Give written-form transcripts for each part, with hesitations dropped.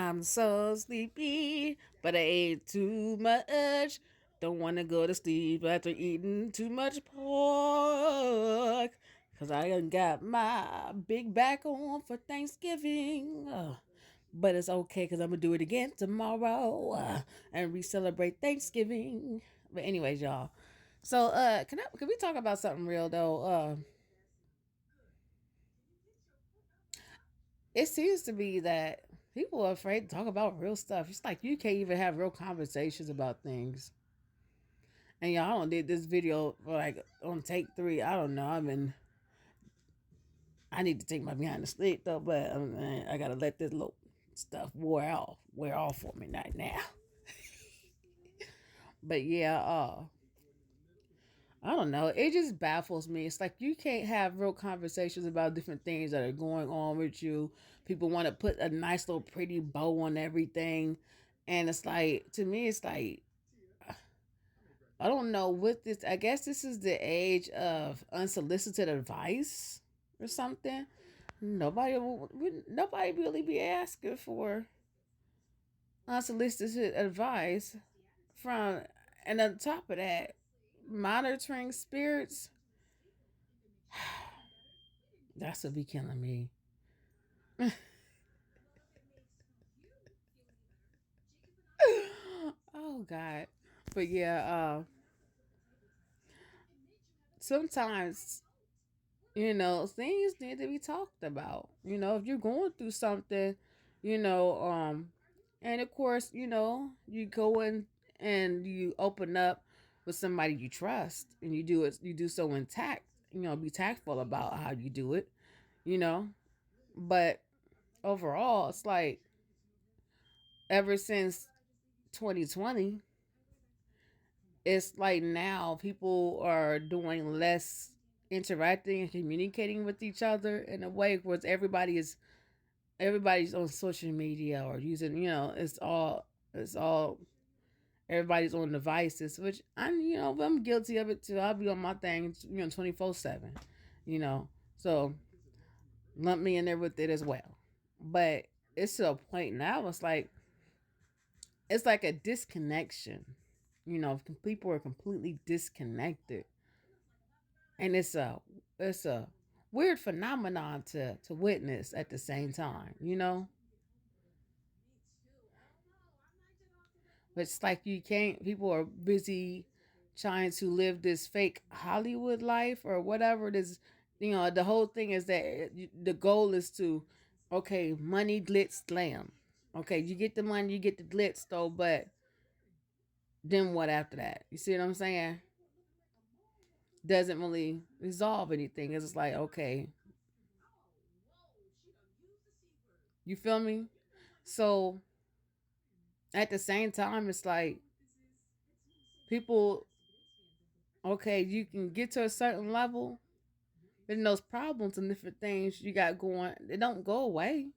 I'm so sleepy, but I ate too much. Don't want to go to sleep after eating too much pork. Cause I done got my big back on for Thanksgiving. But it's okay because I'm going to do it again tomorrow and re-celebrate Thanksgiving. But anyways, y'all. So can we talk about something real though? It seems to be that people are afraid to talk about real stuff. It's like you can't even have real conversations about things. And y'all, I don't did this video like on take 3. I don't know. I need to take my behind the sleep though, but I gotta let this little stuff wear off for me right now. But yeah, I don't know. It just baffles me. It's like you can't have real conversations about different things that are going on with you. People want to put a nice little pretty bow on everything. And it's like, to me, it's like, I don't know what this, I guess this is the age of unsolicited advice or something. Nobody really be asking for unsolicited advice from, and on top of that, monitoring spirits. That's what be killing me. Oh God. But yeah, sometimes, things need to be talked about. If you're going through something, you know, um, and of course, you go in and you open up with somebody you trust and you do so intact, be tactful about how you do it, you know. But overall, it's like ever since 2020, it's like now people are doing less interacting and communicating with each other in a way where everybody's on social media or using, it's all everybody's on devices, which I'm guilty of it too. I'll be on my thing 24/7, you know so lump me in there with it as well. But it's to a point now, it's like a disconnection. People are completely disconnected, and it's a weird phenomenon to witness at the same time. But it's like you can't. People are busy trying to live this fake Hollywood life or whatever it is. The whole thing is that the goal is to, okay, money, glitz, glam. Okay, you get the money, you get the glitz though, but then what after that? You see what I'm saying? Doesn't really resolve anything. It's just like, okay, you feel me? So at the same time, it's like people, okay, you can get to a certain level, but then those problems and different things you got going, they don't go away,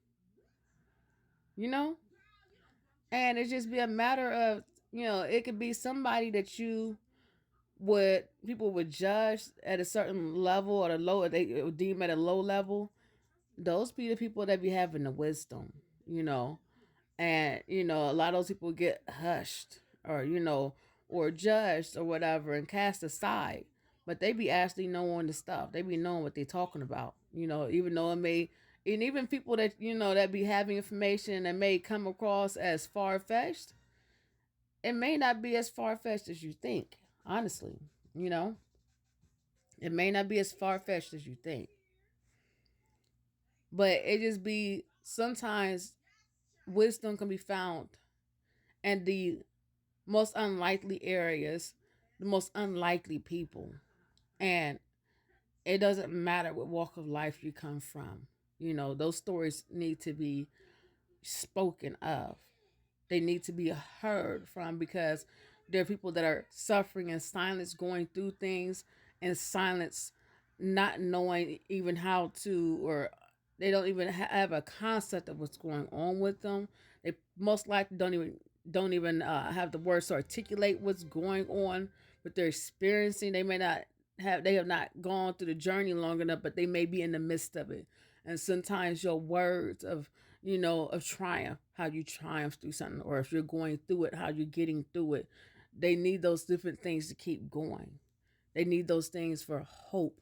you know? And it just be a matter of, it could be somebody that people would judge at a certain level or they would deem at a low level. Those be the people that be having the wisdom, and a lot of those people get hushed or or judged or whatever and cast aside, but they be actually knowing the stuff. They be knowing what they talking about, even though it may, and even people that that be having information that may come across as far-fetched, it may not be as far-fetched as you think, honestly. you know it may not be as far-fetched as you think, but it just be sometimes wisdom can be found and the most unlikely areas, the most unlikely people. And it doesn't matter what walk of life you come from. Those stories need to be spoken of. They need to be heard from because there are people that are suffering in silence, going through things in silence, not knowing even how to, or they don't even have a concept of what's going on with them. They most likely don't even have the words to articulate what's going on, but they're experiencing. They have not gone through the journey long enough, but they may be in the midst of it. And sometimes your words of of triumph, how you triumph through something, or if you're going through it, how you're getting through it. They need those different things to keep going. They need those things for hope,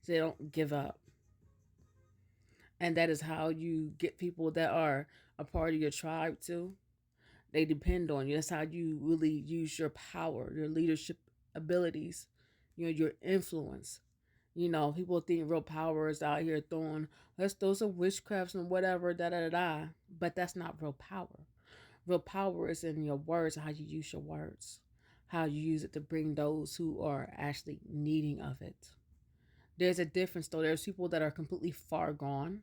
so they don't give up. And that is how you get people that are a part of your tribe too. They depend on you. That's how you really use your power, your leadership abilities, your influence. People think real power is out here throwing, let's throw some witchcrafts and whatever, da da da da. But that's not real power. Real power is in your words, how you use your words, how you use it to bring those who are actually needing of it. There's a difference though. There's people that are completely far gone,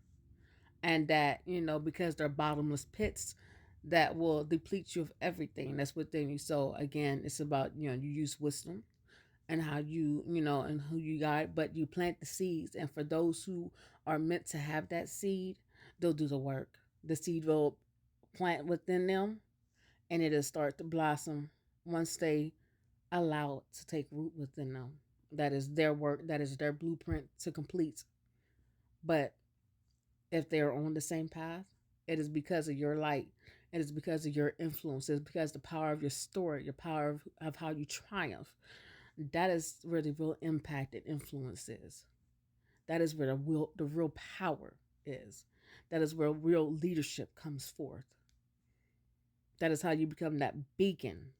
and that, because they're bottomless pits that will deplete you of everything that's within you. So again, it's about, you use wisdom and how and who you guide, but you plant the seeds. And for those who are meant to have that seed, they'll do the work. The seed will plant within them, and it'll start to blossom once they allow it to take root within them. That is their work, that is their blueprint to complete. But if they're on the same path, it is because of your light. It is because of your influence. It's because the power of your story, your power of how you triumph. That is where the real impact and influence is. That is where the real power is. That is where real leadership comes forth. That is how you become that beacon.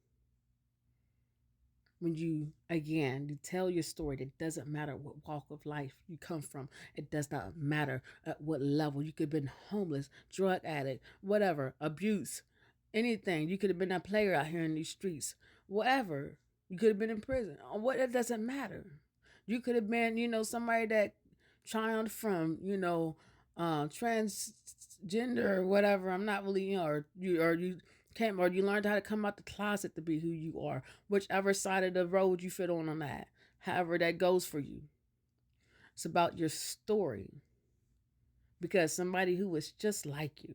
When you, again, you tell your story, it doesn't matter what walk of life you come from. It does not matter at what level. You could have been homeless, drug addict, whatever, abuse, anything. You could have been a player out here in these streets, whatever. You could have been in prison. What, it doesn't matter. You could have been, somebody that triumphed from, transgender or whatever. I'm not really, or you came, or you learned how to come out the closet to be who you are, whichever side of the road you fit on that, however that goes for you. It's about your story, because somebody who is just like you,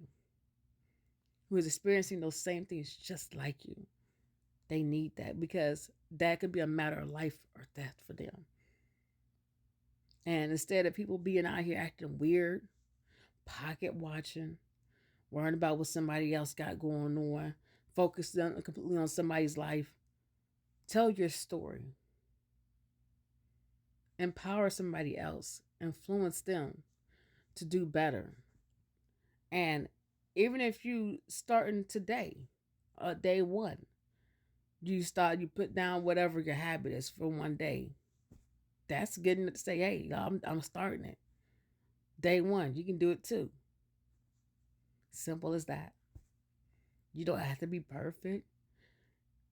who is experiencing those same things just like you, they need that, because that could be a matter of life or death for them. And instead of people being out here acting weird, pocket watching, worrying about what somebody else got going on, focused completely on somebody's life, tell your story. Empower somebody else. Influence them to do better. And even if you starting today, day one, you put down whatever your habit is for one day. That's getting to say, hey, I'm starting it. Day one, you can do it too. Simple as that. You don't have to be perfect.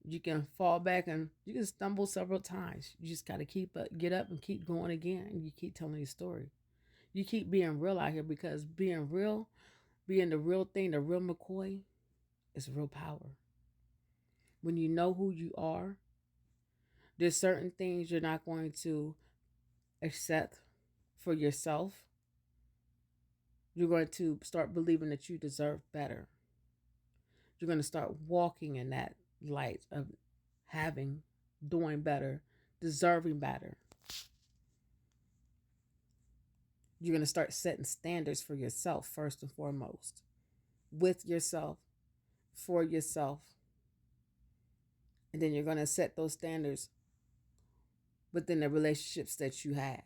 You can fall back and you can stumble several times. You just got to get up and keep going again. And you keep telling your story. You keep being real out here, because being real, being the real thing, the real McCoy, is real power. When you know who you are, there's certain things you're not going to accept for yourself. You're going to start believing that you deserve better. You're going to start walking in that light of doing better, deserving better. You're going to start setting standards for yourself first and foremost, with yourself, for yourself. And then you're going to set those standards within the relationships that you have.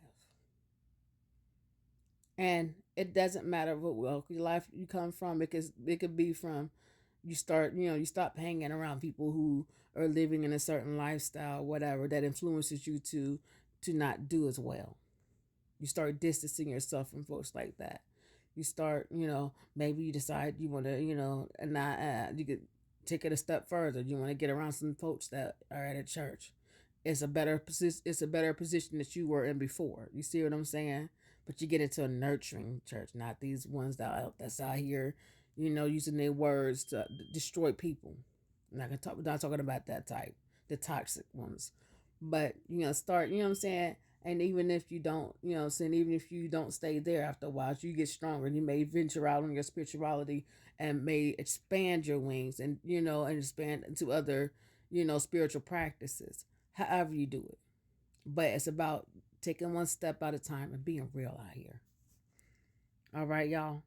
And it doesn't matter what walk of life you come from, because it could be from you stop hanging around people who are living in a certain lifestyle, whatever, that influences you to not do as well. You start distancing yourself from folks like that. You start, maybe you decide you want to, and not, you could take it a step further. You want to get around some folks that are at a church. It's a better position that you were in before. You see what I'm saying? But you get into a nurturing church, not these ones that's out here, using their words to destroy people. I'm not talking about that type, the toxic ones. But start, what I'm saying. And even if you don't, even if you don't stay there after a while, you get stronger. You may venture out on your spirituality and may expand your wings and, and expand into other, spiritual practices, however you do it. But it's about taking one step at a time and being real out here. All right, y'all.